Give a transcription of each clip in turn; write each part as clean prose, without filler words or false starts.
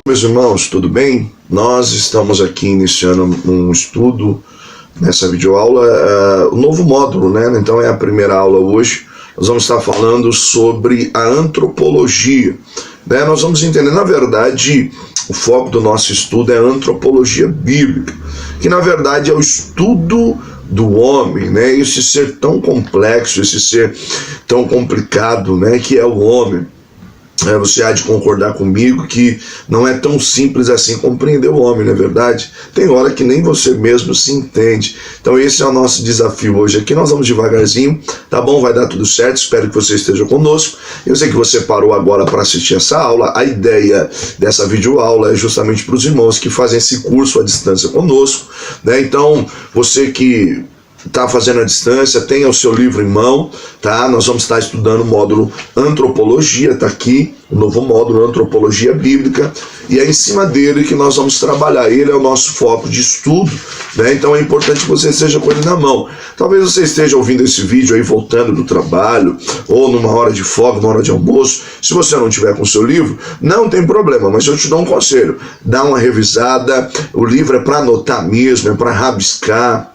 Meus irmãos, tudo bem? Nós estamos aqui iniciando um estudo nessa videoaula, um novo módulo, né? Então é a primeira aula hoje. Nós vamos estar falando sobre a antropologia, né? Nós vamos entender, na verdade, o foco do nosso estudo é a antropologia bíblica, que na verdade é o estudo do homem, né? Esse ser tão complexo, esse ser tão complicado, né? Que é o homem. Você há de concordar comigo que não é tão simples assim compreender o homem, não é verdade? Tem hora que nem você mesmo se entende. Então esse é o nosso desafio hoje aqui. Nós vamos devagarzinho, tá bom? Vai dar tudo certo, espero que você esteja conosco. Eu sei que você parou agora para assistir essa aula. A ideia dessa videoaula é justamente para os irmãos que fazem esse curso à distância conosco, né? Então, você que está fazendo a distância, tenha o seu livro em mão, tá? Nós vamos estar estudando o módulo Antropologia, tá aqui, o novo módulo Antropologia Bíblica, e é em cima dele que nós vamos trabalhar. Ele é o nosso foco de estudo, né? Então é importante que você esteja com ele na mão. Talvez você esteja ouvindo esse vídeo aí voltando do trabalho, ou numa hora de folga, numa hora de almoço. Se você não tiver com o seu livro, não tem problema, mas eu te dou um conselho: dá uma revisada. O livro é para anotar mesmo, é para rabiscar,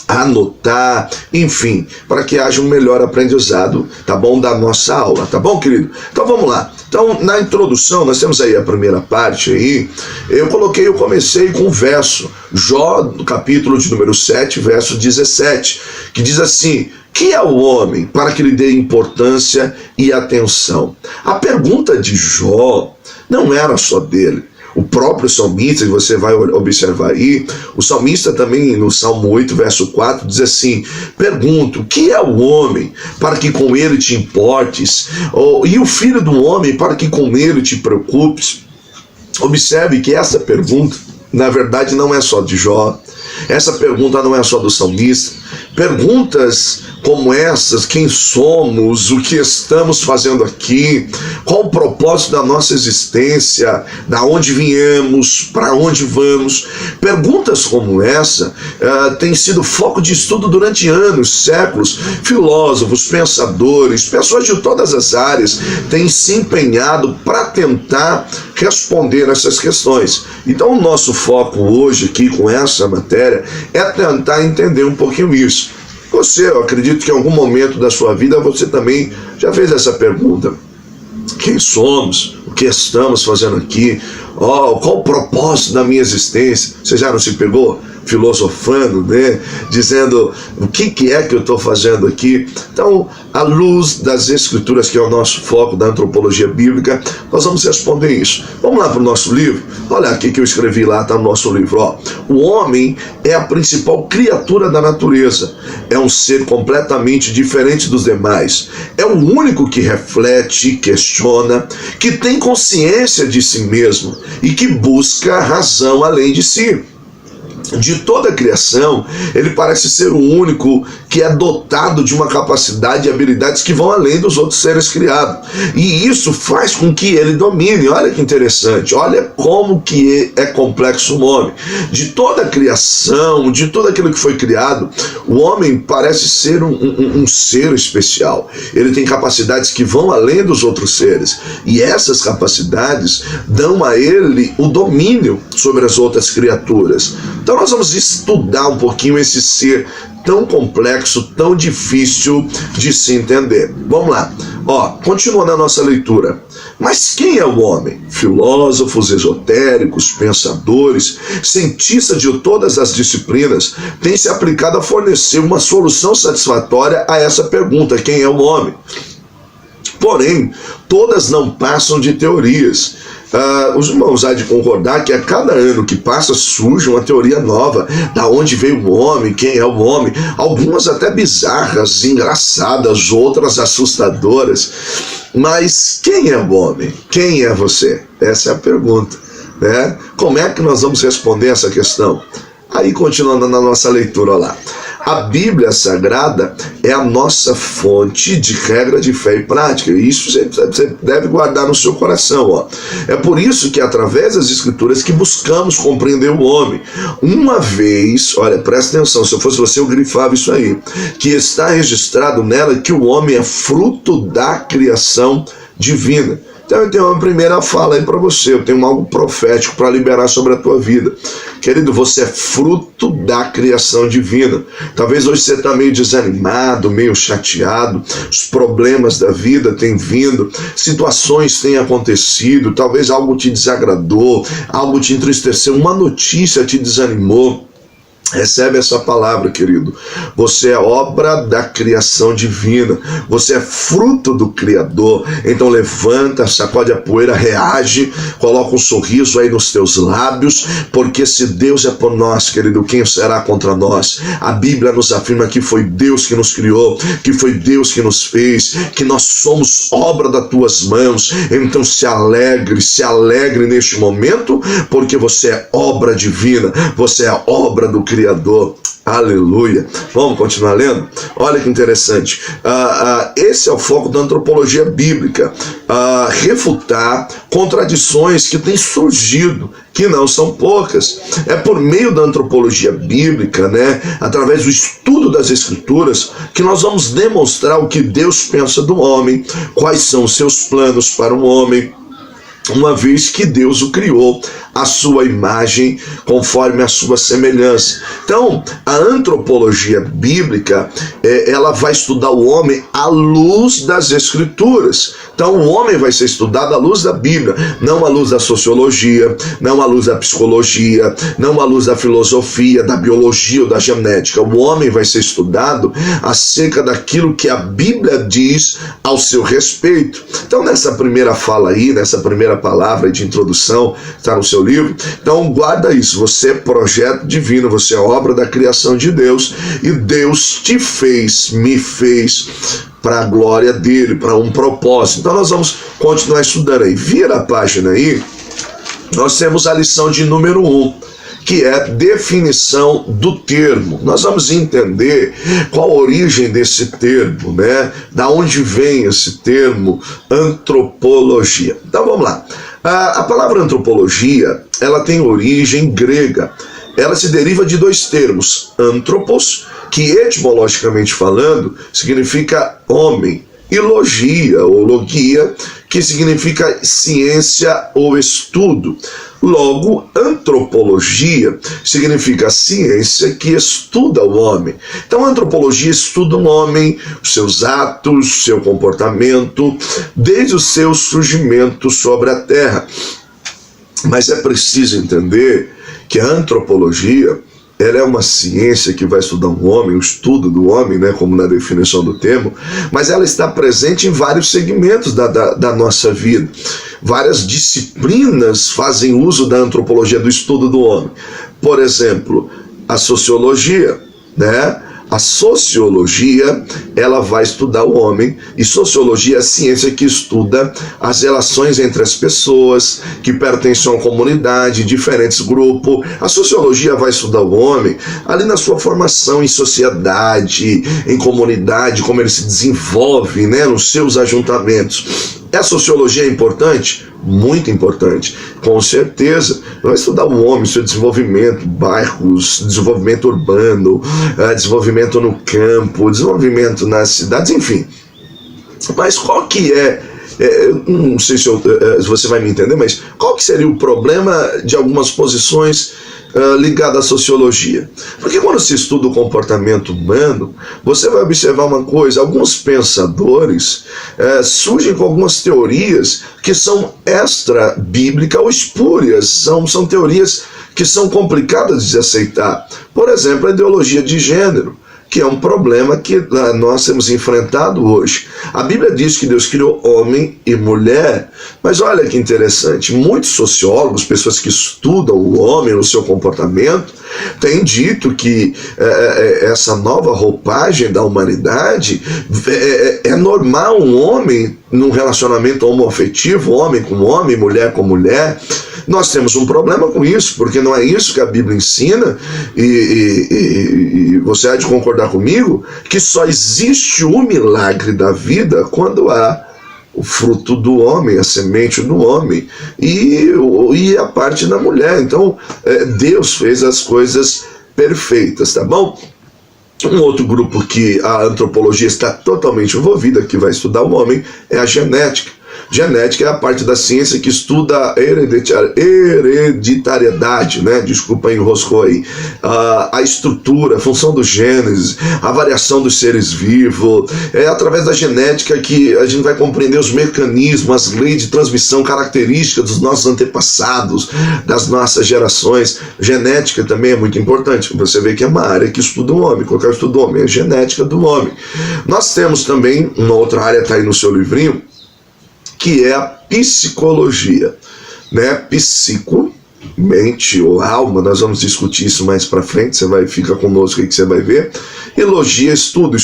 anotar, enfim, para que haja um melhor aprendizado, tá bom, da nossa aula, tá bom, querido? Então vamos lá. Então, na introdução, nós temos aí a primeira parte aí. Eu comecei com o verso, Jó, capítulo de número 7, verso 17, que diz assim: que é o homem para que lhe dê importância e atenção? A pergunta de Jó não era só dele. O próprio salmista, que você vai observar aí, o salmista também no Salmo 8, verso 4, diz assim: pergunto, que é o homem para que com ele te importes? E o filho do homem para que com ele te preocupes? Observe que essa pergunta, na verdade, não é só de Jó. Essa pergunta não é só do salmista. Perguntas como essas: quem somos, o que estamos fazendo aqui, qual o propósito da nossa existência, da onde viemos, para onde vamos, perguntas como essa têm sido foco de estudo durante anos, séculos. Filósofos, pensadores, pessoas de todas as áreas têm se empenhado para tentar responder essas questões. Então o nosso foco hoje aqui com essa matéria é tentar entender um pouquinho isso. Eu acredito que em algum momento da sua vida você também já fez essa pergunta: quem somos? O que estamos fazendo aqui? Qual o propósito da minha existência? Você já não se pegou filosofando, né? Dizendo o que é que eu estou fazendo aqui? Então, à luz das escrituras, que é o nosso foco da antropologia bíblica, nós vamos responder isso. Vamos lá para o nosso livro. Olha aqui que eu escrevi lá, está no nosso livro. O homem é a principal criatura da natureza. É um ser completamente diferente dos demais. É o único que reflete, questiona, que tem consciência de si mesmo e que busca razão além de si. De toda a criação, ele parece ser o único que é dotado de uma capacidade e habilidades que vão além dos outros seres criados. E isso faz com que ele domine. Olha que interessante, olha como que é complexo o homem. De toda a criação, de tudo aquilo que foi criado, o homem parece ser um ser especial. Ele tem capacidades que vão além dos outros seres. E essas capacidades dão a ele o domínio sobre as outras criaturas. Então nós vamos estudar um pouquinho esse ser tão complexo, tão difícil de se entender. Vamos lá. Continuando a nossa leitura. Mas quem é o homem? Filósofos, esotéricos, pensadores, cientistas de todas as disciplinas têm se aplicado a fornecer uma solução satisfatória a essa pergunta: quem é o homem? Porém, todas não passam de teorias. Os irmãos há de concordar que a cada ano que passa surge uma teoria nova. Da onde veio o homem, quem é o homem? Algumas até bizarras, engraçadas, outras assustadoras. Mas quem é o homem? Quem é você? Essa é a pergunta, né? Como é que nós vamos responder essa questão? Aí, continuando na nossa leitura, olha lá. A Bíblia Sagrada é a nossa fonte de regra de fé e prática. E isso você deve guardar no seu coração. É por isso que, através das Escrituras, que buscamos compreender o homem. Uma vez, olha, presta atenção, se eu fosse você, eu grifava isso aí, que está registrado nela que o homem é fruto da criação divina. Então eu tenho uma primeira fala aí para você, eu tenho algo profético para liberar sobre a tua vida. Querido, você é fruto da criação divina. Talvez hoje você está meio desanimado, meio chateado, os problemas da vida têm vindo, situações têm acontecido, talvez algo te desagradou, algo te entristeceu, uma notícia te desanimou. Recebe essa palavra, querido. Você é obra da criação divina. Você é fruto do Criador. Então levanta, sacode a poeira, reage, coloca um sorriso aí nos teus lábios, porque se Deus é por nós, querido, quem será contra nós? A Bíblia nos afirma que foi Deus que nos criou, que foi Deus que nos fez, que nós somos obra das tuas mãos. Então se alegre neste momento, porque você é obra divina, você é obra do Criador. Aleluia. Vamos continuar lendo? Olha que interessante. Esse é o foco da antropologia bíblica. Refutar contradições que têm surgido, que não são poucas. É por meio da antropologia bíblica, né, através do estudo das Escrituras, que nós vamos demonstrar o que Deus pensa do homem, quais são os seus planos para o homem, uma vez que Deus o criou à sua imagem, conforme a sua semelhança. Então, a antropologia bíblica, ela vai estudar o homem à luz das Escrituras. Então, o homem vai ser estudado à luz da Bíblia, não à luz da sociologia, não à luz da psicologia, não à luz da filosofia, da biologia ou da genética. O homem vai ser estudado acerca daquilo que a Bíblia diz ao seu respeito. Então, nessa primeira fala aí, nessa primeira palavra de introdução, está no seu livro, então guarda isso, você é projeto divino, você é obra da criação de Deus, e Deus te fez, me fez para a glória dele, para um propósito. Então nós vamos continuar estudando aí. Vira a página aí, nós temos a lição de número 1, que é definição do termo. Nós vamos entender qual a origem desse termo, né? Da onde vem esse termo antropologia. Então vamos lá. A palavra antropologia, ela tem origem grega. Ela se deriva de dois termos, anthropos, que etimologicamente falando significa homem, e logia ou logia, que significa ciência ou estudo. Logo, antropologia significa ciência que estuda o homem. Então, a antropologia estuda o homem, os seus atos, seu comportamento, desde o seu surgimento sobre a terra. Mas é preciso entender que a antropologia, ela é uma ciência que vai estudar o homem, o estudo do homem, né, como na definição do termo, mas ela está presente em vários segmentos da nossa vida. Várias disciplinas fazem uso da antropologia, do estudo do homem. Por exemplo, a sociologia, né? A sociologia, ela vai estudar o homem, e sociologia é a ciência que estuda as relações entre as pessoas que pertencem a uma comunidade, diferentes grupos. A sociologia vai estudar o homem ali na sua formação em sociedade, em comunidade, como ele se desenvolve, né, nos seus ajuntamentos. A sociologia é importante? Muito importante, com certeza. Vai estudar o homem, seu desenvolvimento, bairros, desenvolvimento urbano, desenvolvimento no campo, desenvolvimento nas cidades, enfim. Mas qual que não sei se você vai me entender, mas qual que seria o problema de algumas posições ligada à sociologia? Porque quando se estuda o comportamento humano, você vai observar uma coisa: alguns pensadores surgem com algumas teorias que são extra-bíblicas ou espúrias, são teorias que são complicadas de se aceitar. Por exemplo, a ideologia de gênero, que é um problema que nós temos enfrentado hoje. A Bíblia diz que Deus criou homem e mulher, mas olha que interessante, muitos sociólogos, pessoas que estudam o homem, o seu comportamento, têm dito que essa nova roupagem da humanidade é normal um homem num relacionamento homoafetivo, homem com homem, mulher com mulher. Nós temos um problema com isso, porque não é isso que a Bíblia ensina, e você há de concordar comigo que só existe o milagre da vida quando há o fruto do homem, a semente do homem e a parte da mulher. Então Deus fez as coisas perfeitas, tá bom? Um outro grupo que a antropologia está totalmente envolvida, que vai estudar o homem, é a genética. Genética é a parte da ciência que estuda a hereditariedade, né? Desculpa, enroscou aí. A estrutura, a função dos genes, a variação dos seres vivos. É através da genética que a gente vai compreender os mecanismos, as leis de transmissão, características dos nossos antepassados, das nossas gerações. Genética também é muito importante. Você vê que é uma área que estuda o homem. Qualquer estudo do homem é a genética do homem. Nós temos também uma outra área, está aí no seu livrinho, que é a psicologia, né? Psico, mente ou alma, nós vamos discutir isso mais para frente, fica conosco aí que você vai ver. E logia, estudo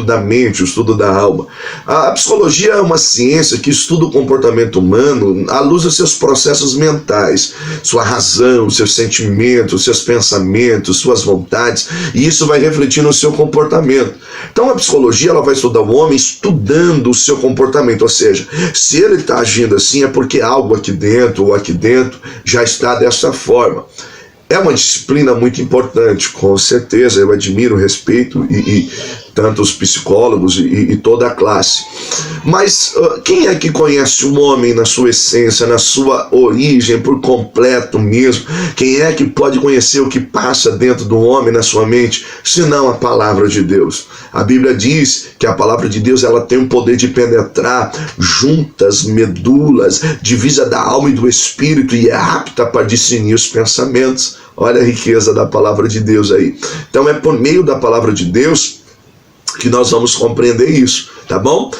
da mente, o estudo da alma. A psicologia é uma ciência que estuda o comportamento humano à luz dos seus processos mentais, sua razão, seus sentimentos, seus pensamentos, suas vontades, e isso vai refletir no seu comportamento. Então a psicologia ela vai estudar o homem estudando o seu comportamento, ou seja, se ele está agindo assim é porque algo aqui dentro ou aqui dentro já está dessa forma. É uma disciplina muito importante, com certeza, eu admiro, respeito e tanto os psicólogos e toda a classe. Mas quem é que conhece o homem na sua essência, na sua origem, por completo mesmo? Quem é que pode conhecer o que passa dentro do homem, na sua mente, senão a palavra de Deus? A Bíblia diz que a palavra de Deus ela tem o poder de penetrar juntas, medulas, divisa da alma e do espírito e é apta para discernir os pensamentos. Olha a riqueza da palavra de Deus aí. Então é por meio da palavra de Deus que nós vamos compreender isso, tá bom?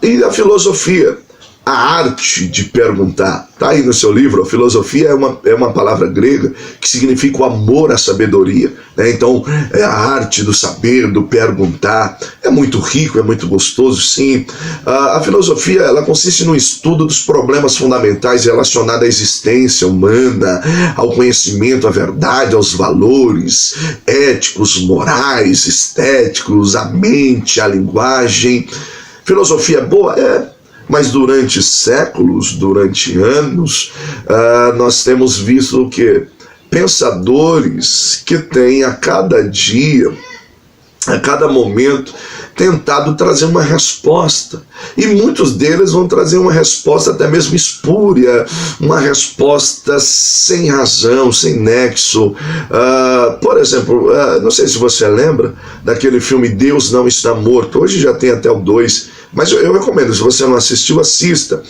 E a filosofia, a arte de perguntar. Está aí no seu livro. A filosofia é uma palavra grega que significa o amor à sabedoria, né? Então, é a arte do saber, do perguntar. É muito rico, é muito gostoso, sim. A filosofia ela consiste no estudo dos problemas fundamentais relacionados à existência humana, ao conhecimento, à verdade, aos valores éticos, morais, estéticos, à mente, à linguagem. Filosofia boa? Mas durante séculos, durante anos, nós temos visto o quê? Pensadores que têm a cada dia, a cada momento, tentado trazer uma resposta. E muitos deles vão trazer uma resposta até mesmo espúria, uma resposta sem razão, sem nexo. Por exemplo, não sei se você lembra daquele filme Deus Não Está Morto. Hoje já tem até o 2. Mas eu recomendo, se você não assistiu, assista.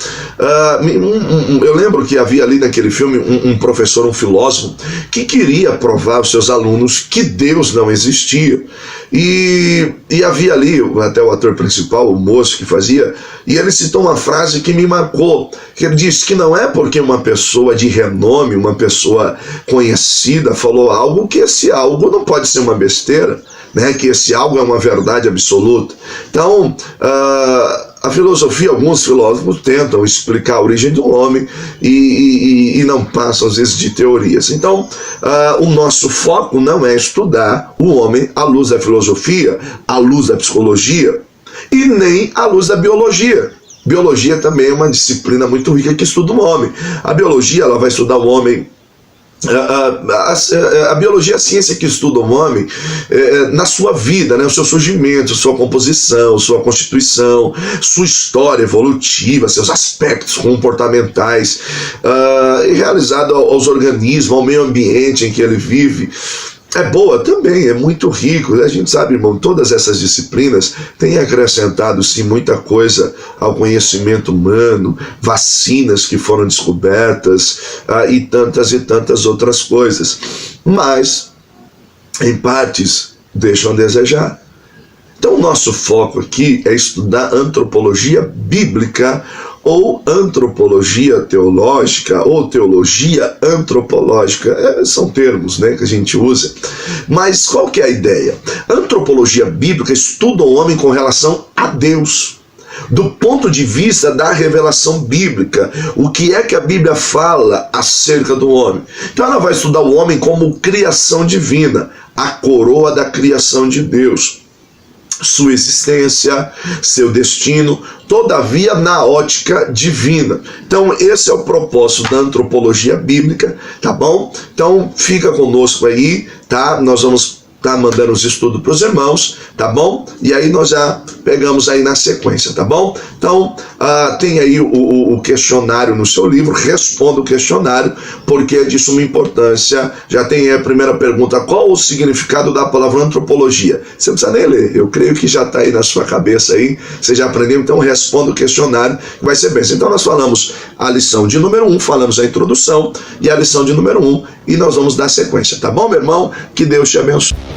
Eu lembro que havia ali naquele filme um professor, um filósofo, que queria provar aos seus alunos que Deus não existia. E havia ali, até o ator principal, o moço que fazia, e ele citou uma frase que me marcou, que ele disse que não é porque uma pessoa de renome, uma pessoa conhecida falou algo, que esse algo não pode ser uma besteira, né? Que esse algo é uma verdade absoluta. Então, a filosofia, alguns filósofos tentam explicar a origem do homem e não passam às vezes de teorias. Então, o nosso foco não é estudar o homem à luz da filosofia, à luz da psicologia e nem à luz da biologia. Biologia também é uma disciplina muito rica que estuda o homem. A biologia ela vai estudar o homem. A biologia é a ciência que estuda o homem na sua vida, né? O seu surgimento, sua composição, sua constituição, sua história evolutiva, seus aspectos comportamentais, e realizado aos organismos, ao meio ambiente em que ele vive. É boa também, é muito rico. A gente sabe, irmão, todas essas disciplinas têm acrescentado, sim, muita coisa ao conhecimento humano, vacinas que foram descobertas e tantas outras coisas. Mas, em partes, deixam a desejar. Então, o nosso foco aqui é estudar antropologia bíblica ou antropologia teológica, ou teologia antropológica, são termos, né, que a gente usa. Mas qual que é a ideia? A antropologia bíblica estuda o homem com relação a Deus, do ponto de vista da revelação bíblica. O que é que a Bíblia fala acerca do homem? Então ela vai estudar o homem como criação divina, a coroa da criação de Deus, sua existência, seu destino, todavia na ótica divina. Então esse é o propósito da antropologia bíblica, tá bom? Então fica conosco aí, tá? Nós vamos tá mandando os estudos para os irmãos, tá bom? E aí nós já pegamos aí na sequência, tá bom? Então, tem aí o questionário no seu livro, responda o questionário, porque é de suma importância. Já tem aí a primeira pergunta: qual o significado da palavra antropologia? Você não precisa nem ler, eu creio que já está aí na sua cabeça aí, você já aprendeu, então responda o questionário, que vai ser bem. Então nós falamos a lição de número 1, falamos a introdução, e a lição de número 1, e nós vamos dar sequência, tá bom, meu irmão? Que Deus te abençoe.